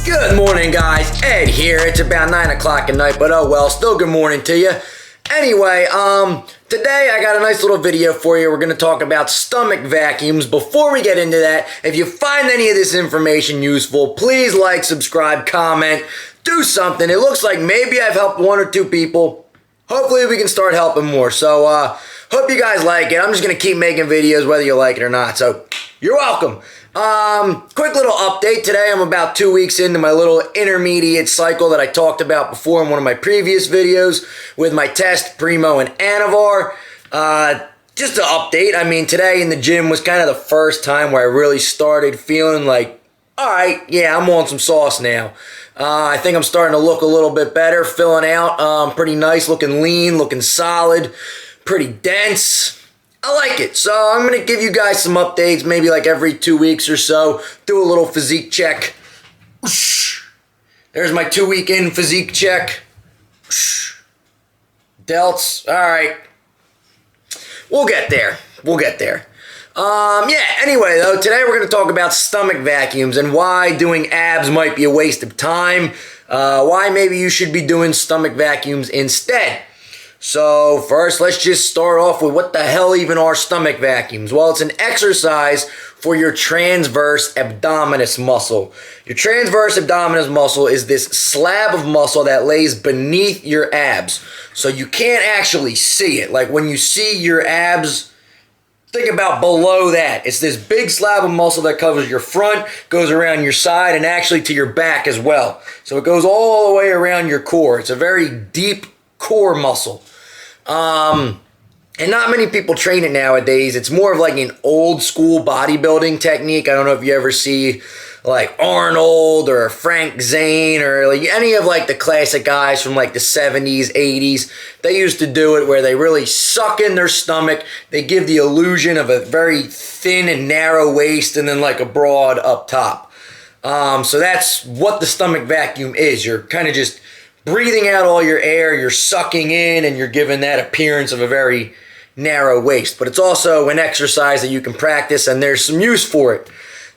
Good morning, guys. Ed here. It's about 9 o'clock at night, but oh well, still good morning to you. Anyway, today I got a nice little video for you. We're going to talk about stomach vacuums. Before we get into that, if you find any of this information useful, please like, subscribe, comment, do something. It looks like maybe I've helped one or two people. Hopefully we can start helping more. So, hope you guys like it. I'm just going to keep making videos whether you like it or not. So, you're welcome. Quick little update. Today I'm about 2 weeks into my little intermediate cycle that I talked about before in one of my previous videos with my test, Primo, and Anavar. Just an update. I mean, today in the gym was kind of the first time where I really started feeling like, alright, yeah, I'm on some sauce now. I think I'm starting to look a little bit better, filling out, pretty nice, looking lean, looking solid, pretty dense. I like it. So I'm going to give you guys some updates, maybe like every 2 weeks or so. Do a little physique check. There's my 2 week in physique check. Delts. All right. We'll get there. We'll get there. Yeah, anyway, though, today we're going to talk about stomach vacuums and why doing abs might be a waste of time. Why maybe you should be doing stomach vacuums instead. So first, let's just start off with what the hell even are stomach vacuums? Well, it's an exercise for your transverse abdominis muscle. Your transverse abdominis muscle is this slab of muscle that lays beneath your abs. So you can't actually see it. Like when you see your abs, think about below that. It's this big slab of muscle that covers your front, goes around your side, and actually to your back as well. So it goes all the way around your core. It's a very deep core muscle. And not many people train it nowadays. It's more of like an old school bodybuilding technique. I don't know if you ever see like Arnold or Frank Zane or like any of like the classic guys from like the 70s, 80s. They used to do it where they really suck in their stomach. They give the illusion of a very thin and narrow waist and then like a broad up top. So that's what the stomach vacuum is. You're kind of just breathing out all your air, you're sucking in, and you're given that appearance of a very narrow waist. But it's also an exercise that you can practice, and there's some use for it.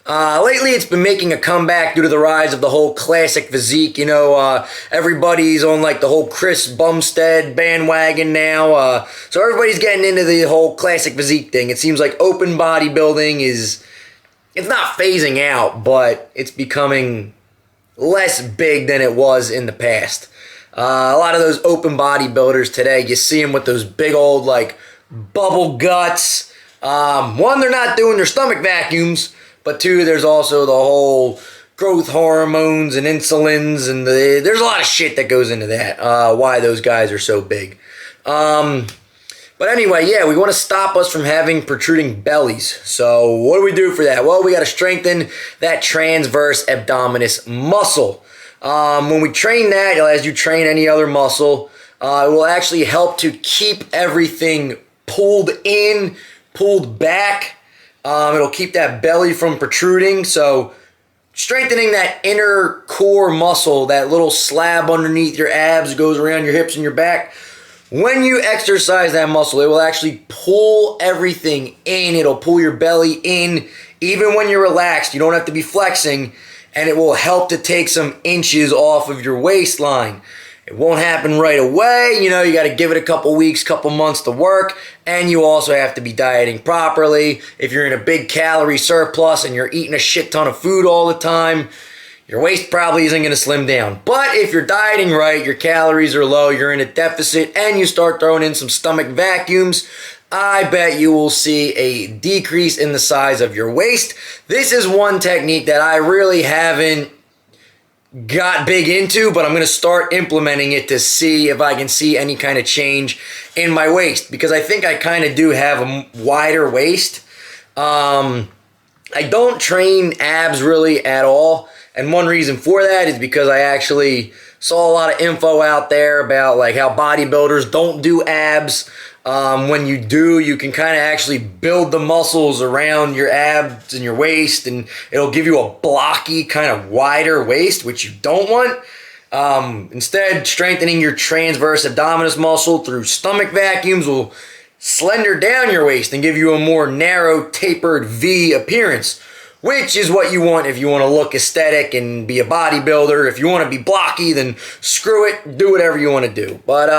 Lately, it's been making a comeback due to the rise of the whole classic physique. You know, everybody's on like the whole Chris Bumstead bandwagon now. So everybody's getting into the whole classic physique thing. It seems like open bodybuilding it's not phasing out, but it's becoming less big than it was in the past. A lot of those open bodybuilders today, you see them with those big old like bubble guts. One, they're not doing their stomach vacuums, but two, there's also the whole growth hormones and insulins, and there's a lot of shit that goes into that. Why those guys are so big. But anyway, yeah, we want to stop us from having protruding bellies. So what do we do for that? Well, we got to strengthen that transverse abdominis muscle. When we train that, as you train any other muscle, it will actually help to keep everything pulled in, pulled back. It'll keep that belly from protruding. So strengthening that inner core muscle, that little slab underneath your abs, goes around your hips and your back. When you exercise that muscle, it will actually pull everything in. It'll pull your belly in. Even when you're relaxed, you don't have to be flexing, and it will help to take some inches off of your waistline. It won't happen right away. You know, you got to give it a couple weeks, couple months to work, and you also have to be dieting properly. If you're in a big calorie surplus and you're eating a shit ton of food all the time, your waist probably isn't going to slim down. But if you're dieting right, your calories are low, you're in a deficit, and you start throwing in some stomach vacuums, I bet you will see a decrease in the size of your waist. This is one technique that I really haven't got big into, but I'm going to start implementing it to see if I can see any kind of change in my waist, because I think I kind of do have a wider waist. I don't train abs really at all. And one reason for that is because I actually saw a lot of info out there about like how bodybuilders don't do abs. When you do, you can kind of actually build the muscles around your abs and your waist, and it'll give you a blocky, kind of wider waist, which you don't want. Instead, strengthening your transverse abdominis muscle through stomach vacuums will slender down your waist and give you a more narrow, tapered V appearance. which is what you want if you want to look aesthetic and be a bodybuilder. If you want to be blocky, then screw it, do whatever you want to do. But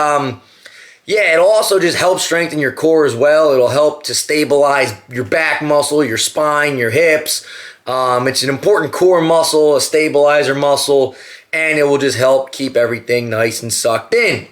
yeah, it'll also just help strengthen your core as well. It'll help to stabilize your back muscle, your spine, your hips. It's an important core muscle, a stabilizer muscle, and it will just help keep everything nice and sucked in.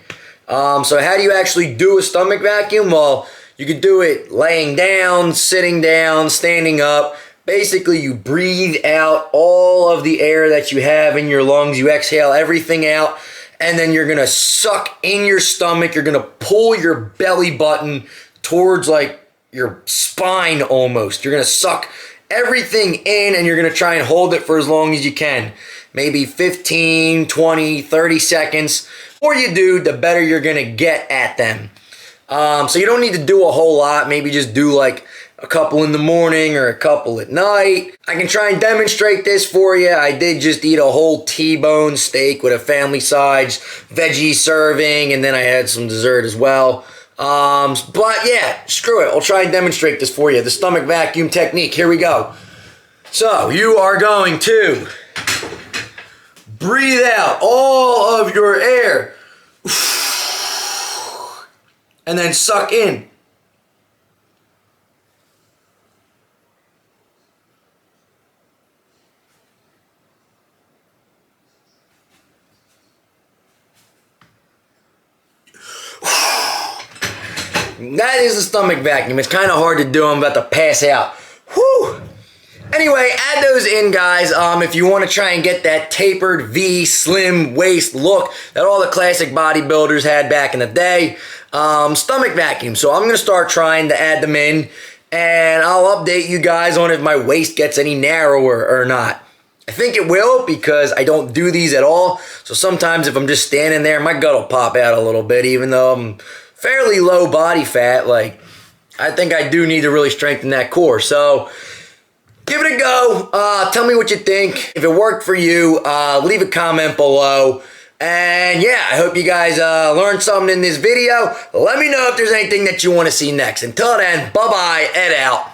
So how do you actually do a stomach vacuum? Well, you could do it laying down, sitting down, standing up. Basically, you breathe out all of the air that you have in your lungs. You exhale everything out, and then you're going to suck in your stomach. You're going to pull your belly button towards like your spine almost. You're going to suck everything in, and you're going to try and hold it for as long as you can. Maybe 15, 20, 30 seconds. The more you do, the better you're going to get at them. So you don't need to do a whole lot. Maybe just do like a couple in the morning or a couple at night. I can try and demonstrate this for you. I did just eat a whole T-bone steak with a family size veggie serving, and then I had some dessert as well. But yeah, screw it. I'll try and demonstrate this for you. The stomach vacuum technique. Here we go. So you are going to breathe out all of your air and then suck in. That is the stomach vacuum. It's kind of hard to do. I'm about to pass out. Whew. Anyway, add those in, guys. If you want to try and get that tapered V slim waist look that all the classic bodybuilders had back in the day, stomach vacuum. So I'm going to start trying to add them in, and I'll update you guys on if my waist gets any narrower or not. I think it will, because I don't do these at all. So sometimes if I'm just standing there, my gut will pop out a little bit, even though I'm fairly low body fat. Like, I think I do need to really strengthen that core. So give it a go. Tell me what you think. If it worked for you, leave a comment below. And yeah, I hope you guys learned something in this video. Let me know if there's anything that you want to see next. Until then, bye-bye, Ed out.